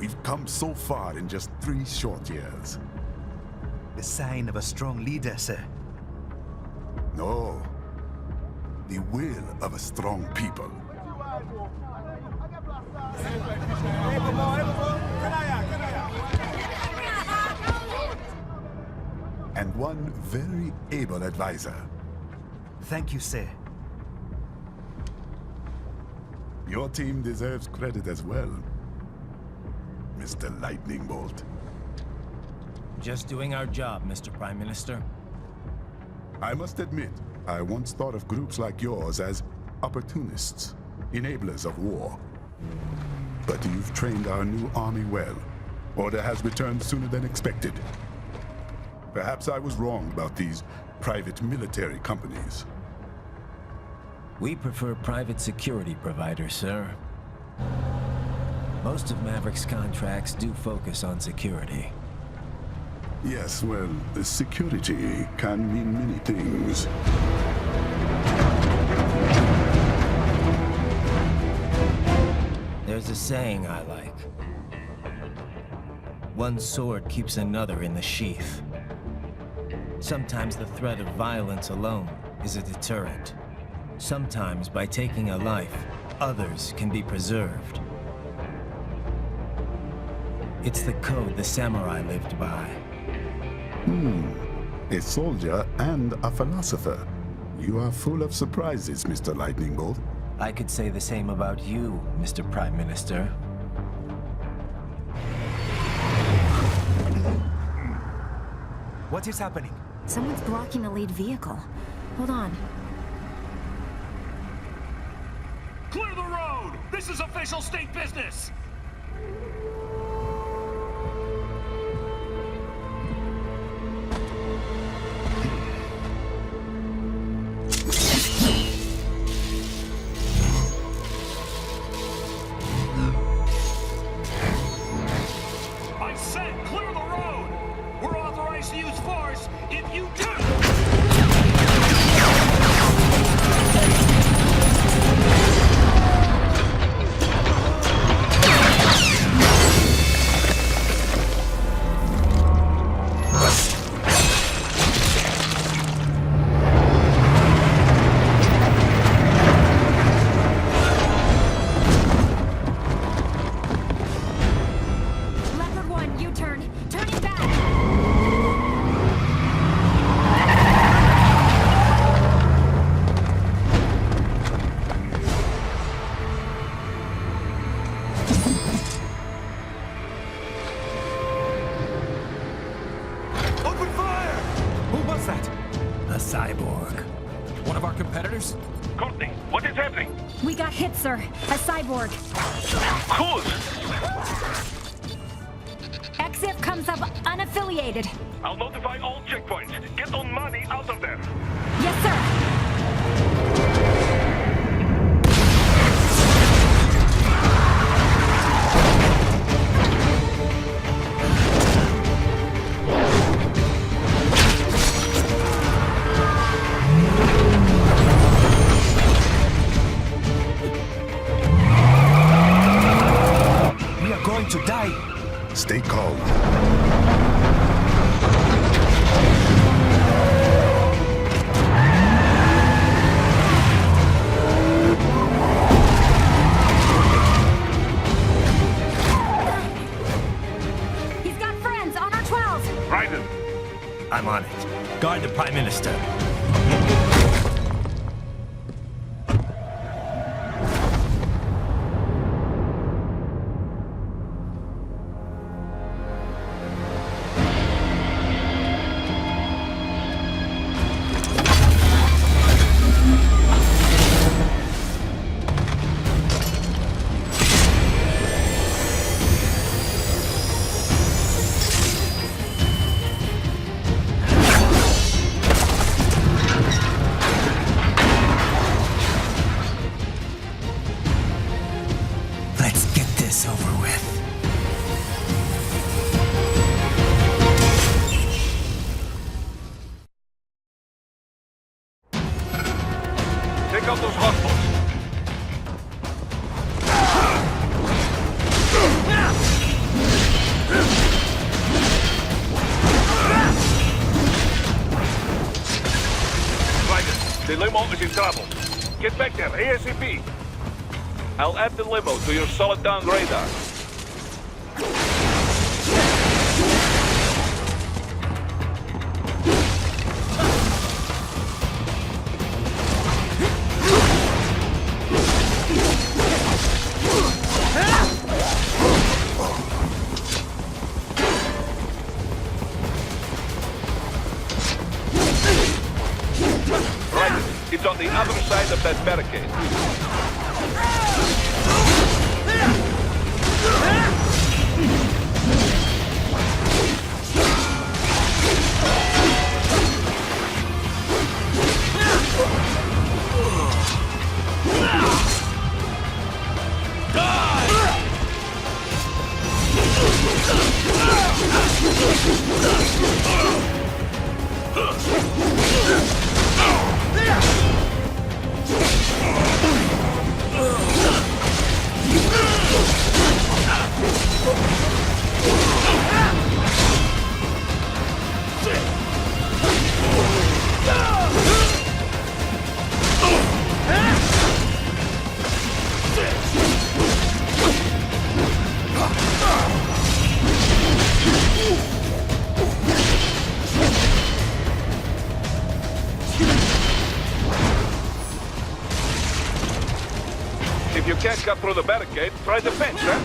We've come so far in just 3 short years. The sign of a strong leader, sir. No. The will of a strong people. And one very able advisor. Thank you, sir. Your team deserves credit as well, Mr. Lightning Bolt. Just doing our job, Mr. Prime Minister. I must admit, I once thought of groups like yours as opportunists, enablers of war. But you've trained our new army well. Order has returned sooner than expected. Perhaps I was wrong about these private military companies. We prefer private security providers, sir. Most of Maverick's contracts do focus on security. Yes, well, security can mean many things. There's a saying I like. One sword keeps another in the sheath. Sometimes the threat of violence alone is a deterrent. Sometimes by taking a life, others can be preserved. It's the code the samurai lived by. A soldier and a philosopher. You are full of surprises, Mr. Lightning Bolt. I could say the same about you, Mr. Prime Minister. What is happening? Someone's blocking the lead vehicle. Hold on. Clear the road! This is official state business! I said clear the road! We're authorized to use force if you do! Leopard 1, U-turn. Turning back. Open fire! Who was that? A cyborg. One of our competitors? Courtney, what is happening? We got hit, sir. A cyborg. Whose? EXIF comes up unaffiliated. I'll notify all checkpoints. Get on money out of there. Yes, sir. We are going to die. Stay calm. He's got friends on our 12. Raiden, I'm on it. Guard the Prime Minister. Let's get this over with. take out those hostiles. The limo is in trouble. Get back there, ASAP. I'll add the limo to your solid down radar. Right, it's on the other side of that barricade. If you can't cut through the barricade, try the fence, huh?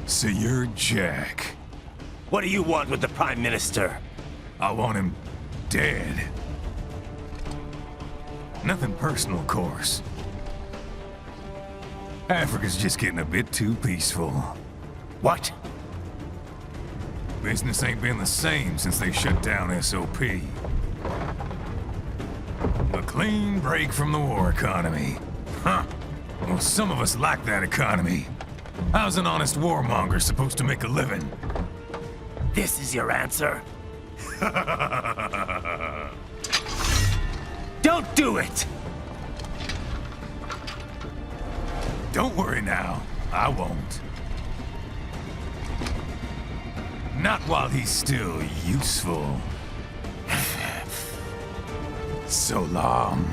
So you're Jack. What do you want with the Prime Minister? I want him dead. Nothing personal, of course. Africa's just getting a bit too peaceful. What? Business ain't been the same since they shut down SOP. A clean break from the war economy. Huh. Well, some of us like that economy. How's an honest warmonger supposed to make a living? This is your answer? Don't do it! Don't worry now. I won't. Not while he's still useful. So long.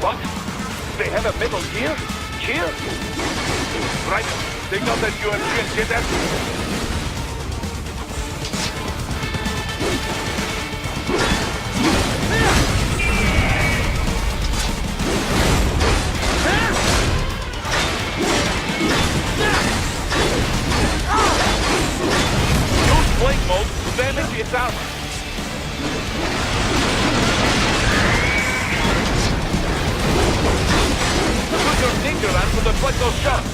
What? They have a metal gear? Here? Right. Signal that UMP and get that. those shots!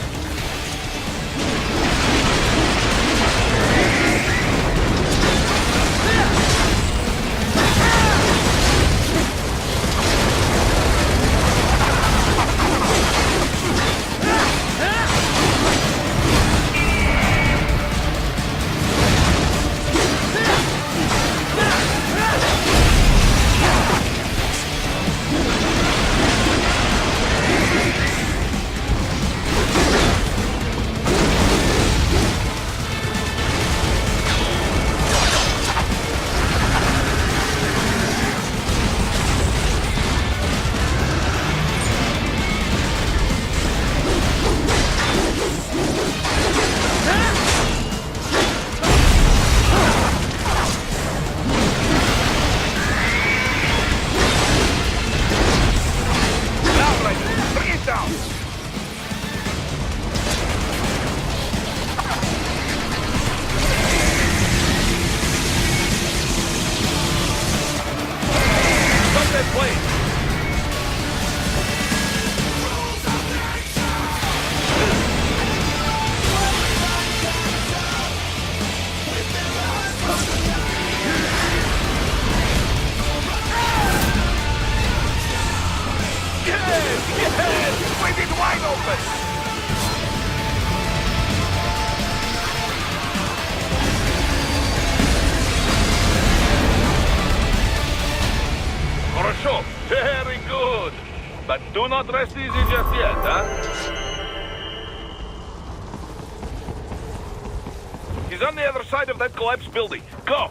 Хорошо, very good. But do not rest easy just yet, huh? He's on the other side of that collapsed building. Go!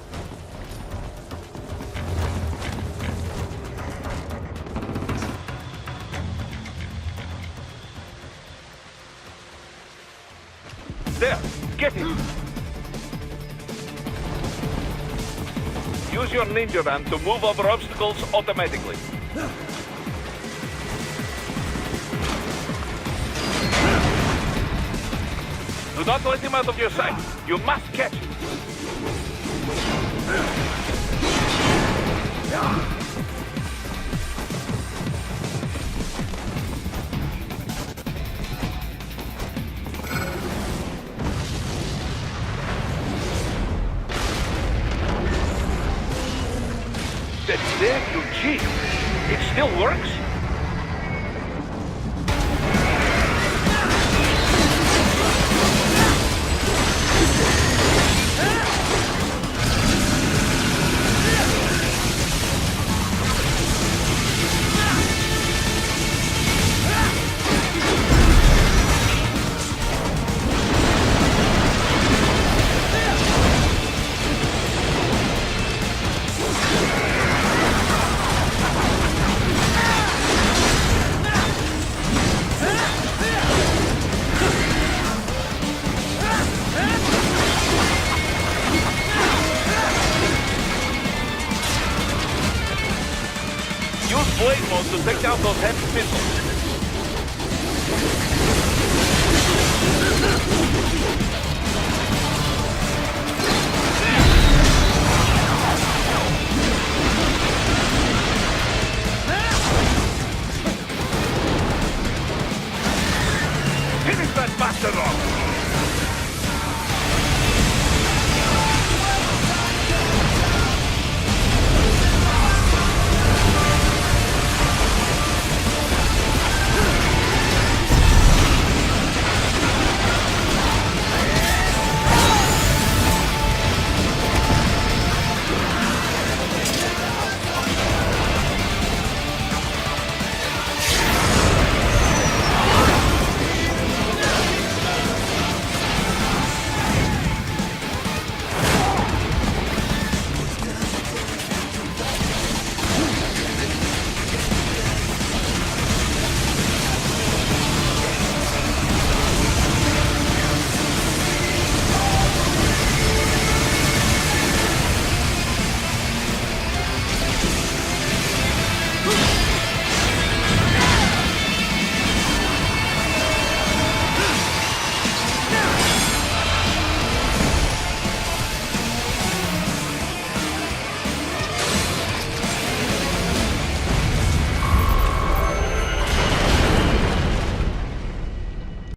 There, get him! Use your ninja van to move over obstacles automatically. Do not let him out of your sight. You must catch him. That's there, Eugene. It still works? Blade mode to take down those heavy missiles. Finish that bastard off!